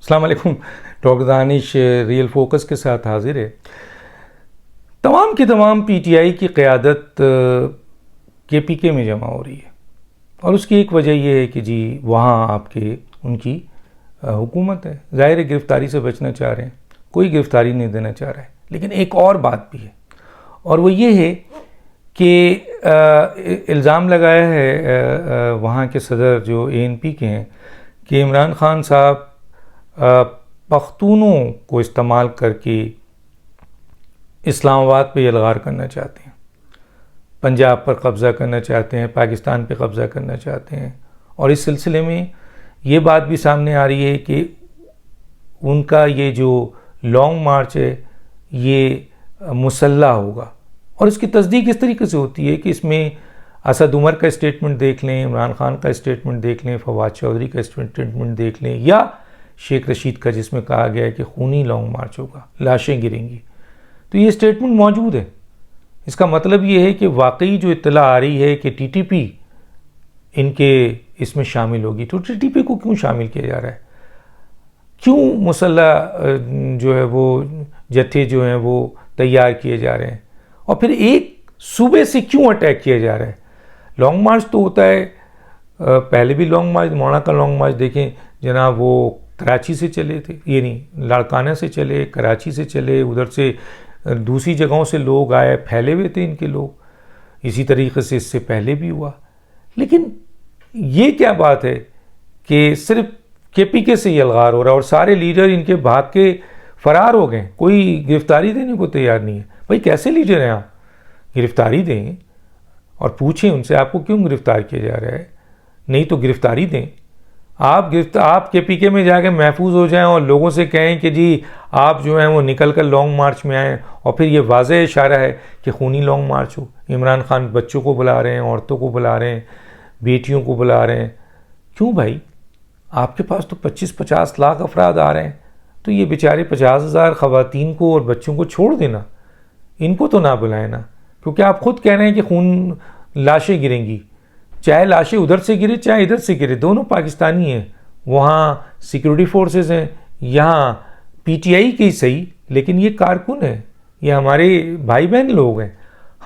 السلام علیکم. ڈاکٹر دانش real focus کے ساتھ حاضر ہے. تمام کی تمام پی ٹی آئی کی قیادت کے پی کے میں جمع ہو رہی ہے، اور اس کی ایک وجہ یہ ہے کہ جی وہاں آپ کے ان کی حکومت ہے. ظاہر ہے گرفتاری سے بچنا چاہ رہے ہیں، کوئی گرفتاری نہیں دینا چاہ رہا ہے. لیکن ایک اور بات بھی ہے، اور وہ یہ ہے کہ الزام لگایا ہے وہاں کے صدر جو اے این پی کے ہیں کہ عمران خان صاحب پختونوں کو استعمال کر کے اسلام آباد پہ یلغار کرنا چاہتے ہیں، پنجاب پر قبضہ کرنا چاہتے ہیں، پاکستان پہ قبضہ کرنا چاہتے ہیں. اور اس سلسلے میں یہ بات بھی سامنے آ رہی ہے کہ ان کا یہ جو لانگ مارچ ہے یہ مسلح ہوگا. اور اس کی تصدیق اس طریقے سے ہوتی ہے کہ اس میں اسد عمر کا اسٹیٹمنٹ دیکھ لیں، عمران خان کا اسٹیٹمنٹ دیکھ لیں، فواد چودھری کا اسٹیٹمنٹ دیکھ لیں، یا شیخ رشید کا جس میں کہا گیا ہے کہ خونی لانگ مارچ ہوگا، لاشیں گریں گی. تو یہ اسٹیٹمنٹ موجود ہے. اس کا مطلب یہ ہے کہ واقعی جو اطلاع آ رہی ہے کہ ٹی ٹی پی ان کے اس میں شامل ہوگی. تو ٹی ٹی پی کو کیوں شامل کیا جا رہا ہے؟ کیوں مسلح جو ہے وہ جتھے جو ہیں وہ تیار کیے جا رہے ہیں؟ اور پھر ایک صوبے سے کیوں اٹیک کیا جا رہا ہے؟ لانگ مارچ تو ہوتا ہے، پہلے بھی لانگ مارچ، مولانا کا لانگ مارچ دیکھیں جناب، وہ کراچی سے چلے تھے، یہ نہیں لاڑکانہ سے چلے، کراچی سے چلے، ادھر سے دوسری جگہوں سے لوگ آئے، پھیلے ہوئے تھے ان کے لوگ. اسی طریقے سے اس سے پہلے بھی ہوا. لیکن یہ کیا بات ہے کہ صرف کے پی کے سے یلغار ہو رہا ہے اور سارے لیڈر ان کے بھاگ کے فرار ہو گئے، کوئی گرفتاری دینے کو تیار نہیں ہے؟ بھائی کیسے لیڈر ہیں آپ؟ گرفتاری دیں اور پوچھیں ان سے آپ کو کیوں گرفتار کیا جا رہا ہے. نہیں تو گرفتاری دیں. آپ کے پی کے میں جا کے محفوظ ہو جائیں اور لوگوں سے کہیں کہ جی آپ جو ہیں وہ نکل کر لانگ مارچ میں آئیں، اور پھر یہ واضح اشارہ ہے کہ خونی لانگ مارچ ہو. عمران خان بچوں کو بلا رہے ہیں، عورتوں کو بلا رہے ہیں، بیٹیوں کو بلا رہے ہیں. کیوں بھائی؟ آپ کے پاس تو 25-50 لاکھ افراد آ رہے ہیں، تو یہ بیچارے 50,000 خواتین کو اور بچوں کو چھوڑ دینا، ان کو تو نہ بلائیں نا. کیونکہ آپ خود کہہ رہے ہیں کہ خون لاشیں گریں گی. چاہے لاشیں ادھر سے گرے چاہے ادھر سے گرے، دونوں پاکستانی ہیں. وہاں سیکیورٹی فورسز ہیں، یہاں پی ٹی آئی کی صحیح، لیکن یہ کارکن ہیں، یہ ہمارے بھائی بہن لوگ ہیں.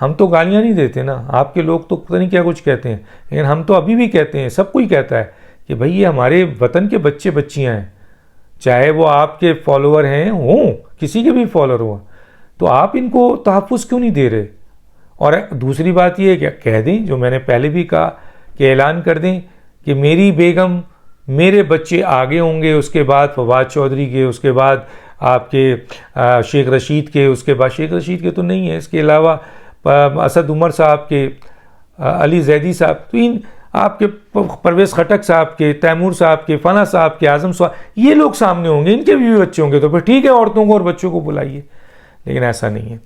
ہم تو گالیاں نہیں دیتے نا، آپ کے لوگ تو پتہ نہیں کیا کچھ کہتے ہیں، لیکن ہم تو ابھی بھی کہتے ہیں، سب کوئی کہتا ہے کہ بھائی یہ ہمارے وطن کے بچے بچیاں ہیں، چاہے وہ آپ کے فالوور ہیں ہوں، کسی کے بھی فالوور ہوں. تو آپ ان کو تحفظ کیوں نہیں دے رہے؟ اور دوسری بات یہ ہے کہ کہہ دیں، جو میں نے پہلے بھی کہا کہ اعلان کر دیں کہ میری بیگم میرے بچے آگے ہوں گے، اس کے بعد فواد چودھری کے، اس کے بعد آپ کے شیخ رشید کے، اس کے بعد شیخ رشید کے تو نہیں ہے، اس کے علاوہ اسد عمر صاحب کے، علی زیدی صاحب، تو ان آپ کے پرویز خٹک صاحب کے، تیمور صاحب کے، فنا صاحب کے، اعظم صاحب، یہ لوگ سامنے ہوں گے، ان کے بھی بچے ہوں گے. تو پھر ٹھیک ہے، عورتوں کو اور بچوں کو بلائیے. لیکن ایسا نہیں ہے.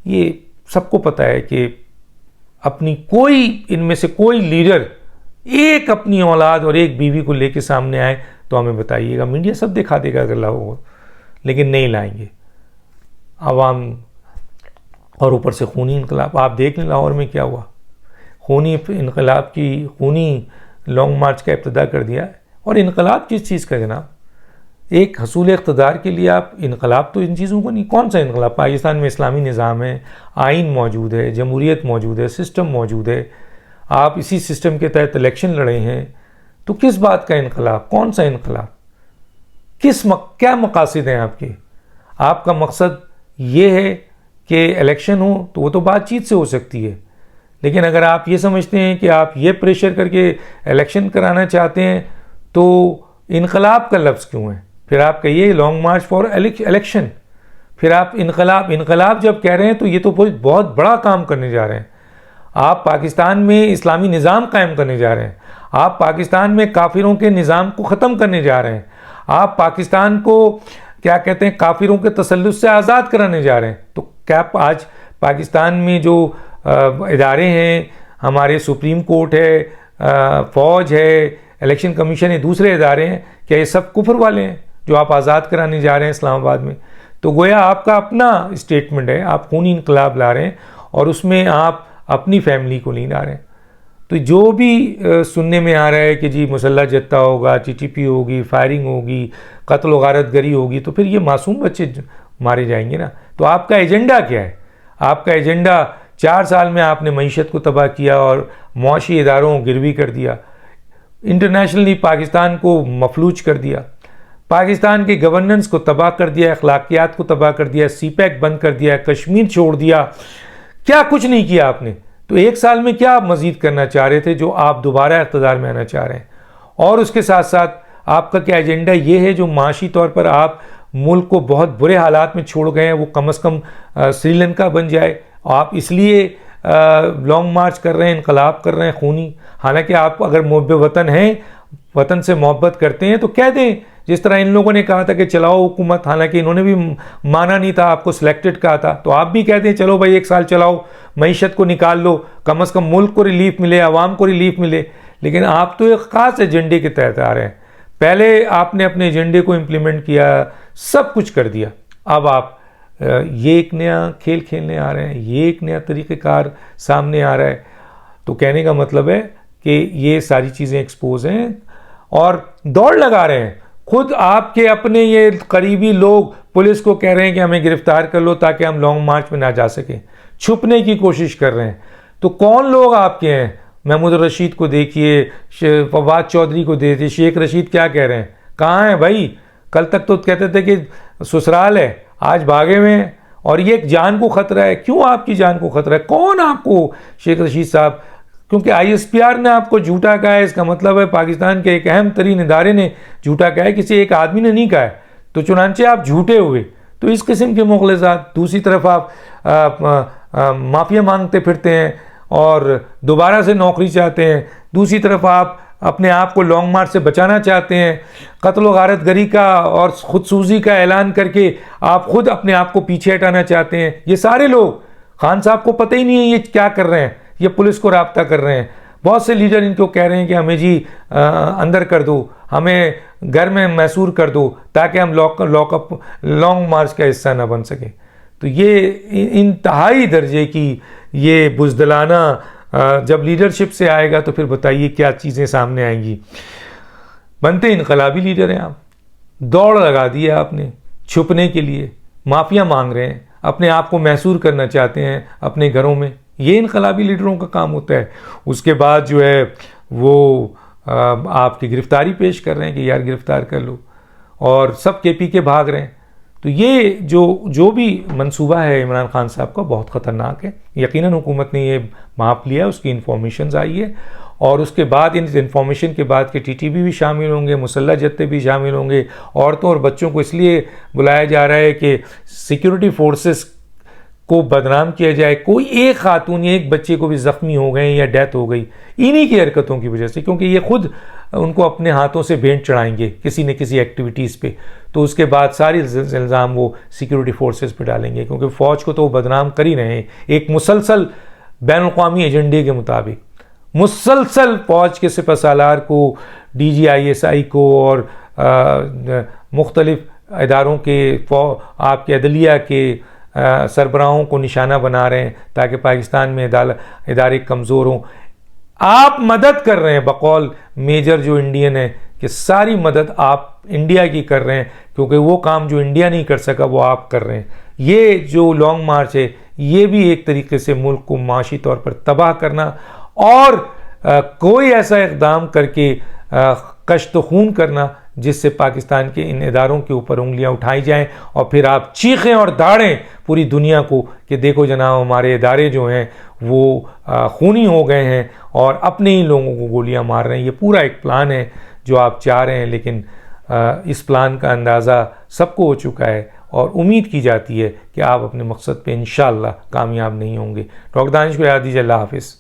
یہ سب کو پتہ ہے کہ اپنی کوئی ان میں سے کوئی لیڈر ایک اپنی اولاد اور ایک بیوی کو لے کے سامنے آئے تو ہمیں بتائیے گا، میڈیا سب دکھا دے گا اگر لاؤ ہو، لیکن نہیں لائیں گے عوام. اور اوپر سے خونی انقلاب، آپ دیکھ لیں لاہور میں کیا ہوا. خونی انقلاب کی خونی لانگ مارچ کا ابتدا کر دیا ہے. اور انقلاب کس چیز کا جناب؟ ایک حصول اقتدار کے لیے آپ انقلاب تو ان چیزوں کو نہیں. کون سا انقلاب؟ پاکستان میں اسلامی نظام ہے، آئین موجود ہے، جمہوریت موجود ہے، سسٹم موجود ہے، آپ اسی سسٹم کے تحت الیکشن لڑے ہیں. تو کس بات کا انقلاب؟ کون سا انقلاب؟ کیا مقاصد ہیں آپ کے؟ آپ کا مقصد یہ ہے کہ الیکشن ہو تو وہ تو بات چیت سے ہو سکتی ہے، لیکن اگر آپ یہ سمجھتے ہیں کہ آپ یہ پریشر کر کے الیکشن کرانا چاہتے ہیں تو انقلاب کا لفظ کیوں ہے؟ پھر آپ کہیے لانگ مارچ فار الیکشن. پھر آپ انقلاب جب کہہ رہے ہیں تو یہ تو بہت بڑا کام کرنے جا رہے ہیں. آپ پاکستان میں اسلامی نظام قائم کرنے جا رہے ہیں، آپ پاکستان میں کافروں کے نظام کو ختم کرنے جا رہے ہیں، آپ پاکستان کو کیا کہتے ہیں کافروں کے تسلط سے آزاد کرانے جا رہے ہیں. تو کیا آج پاکستان میں جو ادارے ہیں، ہمارے سپریم کورٹ ہے، فوج ہے، الیکشن کمیشن ہے، دوسرے ادارے ہیں، کیا یہ سب کفر والے ہیں جو آپ آزاد کرانے جا رہے ہیں اسلام آباد میں؟ تو گویا آپ کا اپنا اسٹیٹمنٹ ہے، آپ خونی انقلاب لا رہے ہیں اور اس میں آپ اپنی فیملی کو نہیں لا رہے ہیں. تو جو بھی سننے میں آ رہا ہے کہ جی مسلح جتہ ہوگا، ٹی ٹی پی ہوگی، فائرنگ ہوگی، قتل و غارت گری ہوگی، تو پھر یہ معصوم بچے مارے جائیں گے نا. تو آپ کا ایجنڈا کیا ہے؟ آپ کا ایجنڈا 4 سال میں آپ نے معیشت کو تباہ کیا اور معاشی اداروں کو گروی کر دیا، انٹرنیشنلی پاکستان کو مفلوج کر دیا، پاکستان کے گورننس کو تباہ کر دیا، اخلاقیات کو تباہ کر دیا، سی پیک بند کر دیا، کشمیر چھوڑ دیا. کیا کچھ نہیں کیا آپ نے. تو 1 سال میں کیا آپ مزید کرنا چاہ رہے تھے جو آپ دوبارہ اقتدار میں آنا چاہ رہے ہیں؟ اور اس کے ساتھ ساتھ آپ کا کیا ایجنڈا یہ ہے جو معاشی طور پر آپ ملک کو بہت برے حالات میں چھوڑ گئے ہیں وہ کم از کم سری لنکا بن جائے؟ آپ اس لیے لانگ مارچ کر رہے ہیں، انقلاب کر رہے ہیں خونی. حالانکہ آپ اگر محب وطن ہیں، وطن سے محبت کرتے ہیں تو کہہ دیں، جس طرح ان لوگوں نے کہا تھا کہ چلاؤ حکومت، حالانکہ انہوں نے بھی مانا نہیں تھا، آپ کو سلیکٹڈ کہا تھا، تو آپ بھی کہہ دیں چلو بھائی 1 سال چلاؤ، معیشت کو نکال لو، کم از کم ملک کو ریلیف ملے، عوام کو ریلیف ملے. لیکن آپ تو ایک خاص ایجنڈے کے تحت آ رہے ہیں. پہلے آپ نے اپنے ایجنڈے کو امپلیمنٹ کیا، سب کچھ کر دیا، اب آپ یہ ایک نیا کھیل کھیلنے آ رہے ہیں، یہ ایک نیا طریقہ کار سامنے آ رہا ہے. تو کہنے کا مطلب ہے کہ یہ ساری چیزیں ایکسپوز ہیں اور دوڑ لگا رہے ہیں. خود آپ کے اپنے یہ قریبی لوگ پولیس کو کہہ رہے ہیں کہ ہمیں گرفتار کر لو تاکہ ہم لانگ مارچ میں نہ جا سکیں، چھپنے کی کوشش کر رہے ہیں. تو کون لوگ آپ کے ہیں؟ محمود الرشید کو دیکھیے، فواد چودھری کو دیکھیے، شیخ رشید کیا کہہ رہے ہیں؟ کہاں ہیں بھائی؟ کل تک تو کہتے تھے کہ سسرال ہے، آج بھاگے ہوئے ہیں. اور یہ ایک جان کو خطرہ ہے. کیوں آپ کی جان کو خطرہ ہے؟ کون آپ کو شیخ رشید صاحب؟ کیونکہ ISPR نے آپ کو جھوٹا کہا ہے، اس کا مطلب ہے پاکستان کے ایک اہم ترین ادارے نے جھوٹا کہا ہے، کسی ایک آدمی نے نہیں کہا ہے. تو چنانچہ آپ جھوٹے ہوئے. تو اس قسم کے مغالطات. دوسری طرف آپ معافیا مانگتے پھرتے ہیں اور دوبارہ سے نوکری چاہتے ہیں. دوسری طرف آپ اپنے آپ کو لانگ مارچ سے بچانا چاہتے ہیں، قتل و غارت گری کا اور خودسوزی کا اعلان کر کے آپ خود اپنے آپ کو پیچھے ہٹانا چاہتے ہیں. یہ سارے لوگ، خان صاحب کو پتہ ہی نہیں ہے یہ کیا کر رہے ہیں، یہ پولیس کو رابطہ کر رہے ہیں. بہت سے لیڈر ان کو کہہ رہے ہیں کہ ہمیں جی اندر کر دو، ہمیں گھر میں محصور کر دو تاکہ ہم لاک اپ لانگ مارچ کا حصہ نہ بن سکیں. تو یہ انتہائی درجے کی یہ بزدلانہ جب لیڈرشپ سے آئے گا تو پھر بتائیے کیا چیزیں سامنے آئیں گی. بنتے انقلابی لیڈر ہیں آپ، دوڑ لگا دی ہے آپ نے چھپنے کے لیے، معافیا مانگ رہے ہیں، اپنے آپ کو محصور کرنا چاہتے ہیں اپنے گھروں میں. یہ انقلابی لیڈروں کا کام ہوتا ہے. اس کے بعد جو ہے وہ آپ کی گرفتاری پیش کر رہے ہیں کہ یار گرفتار کر لو، اور سب KP کے بھاگ رہے ہیں. تو یہ جو بھی منصوبہ ہے عمران خان صاحب کا بہت خطرناک ہے. یقیناً حکومت نے یہ ماپ لیا، اس کی انفارمیشنز آئی ہے، اور اس کے بعد ان انفارمیشن کے بعد کہ TTP بھی شامل ہوں گے، مسلح جتھے بھی شامل ہوں گے. عورتوں اور بچوں کو اس لیے بلایا جا رہا ہے کہ سیکیورٹی فورسز کو بدنام کیا جائے. کوئی ایک خاتون یا ایک بچے کو بھی زخمی ہو گئے یا ڈیتھ ہو گئی انہی کی حرکتوں کی وجہ سے، کیونکہ یہ خود ان کو اپنے ہاتھوں سے بینٹ چڑھائیں گے کسی نہ کسی ایکٹیویٹیز پہ. تو اس کے بعد ساری الزام وہ سیکیورٹی فورسز پہ ڈالیں گے، کیونکہ فوج کو تو وہ بدنام کر ہی رہے ہیں ایک مسلسل بین الاقوامی ایجنڈے کے مطابق. مسلسل فوج کے سپہ سالار کو، DG ISI کو اور مختلف اداروں کے آپ کے عدلیہ کے سربراہوں کو نشانہ بنا رہے ہیں تاکہ پاکستان میں ادارے کمزور ہوں. آپ مدد کر رہے ہیں بقول میجر جو انڈین ہے کہ ساری مدد آپ انڈیا کی کر رہے ہیں، کیونکہ وہ کام جو انڈیا نہیں کر سکا وہ آپ کر رہے ہیں. یہ جو لانگ مارچ ہے یہ بھی ایک طریقے سے ملک کو معاشی طور پر تباہ کرنا اور کوئی ایسا اقدام کر کے کشت و خون کرنا جس سے پاکستان کے ان اداروں کے اوپر انگلیاں اٹھائی جائیں اور پھر آپ چیخیں اور داڑیں پوری دنیا کو کہ دیکھو جناب ہمارے ادارے جو ہیں وہ خونی ہو گئے ہیں اور اپنے ہی لوگوں کو گولیاں مار رہے ہیں. یہ پورا ایک پلان ہے جو آپ چاہ رہے ہیں، لیکن اس پلان کا اندازہ سب کو ہو چکا ہے اور امید کی جاتی ہے کہ آپ اپنے مقصد پہ انشاءاللہ کامیاب نہیں ہوں گے. ڈاکٹر دانش کو یاد دیجیے. اللہ حافظ.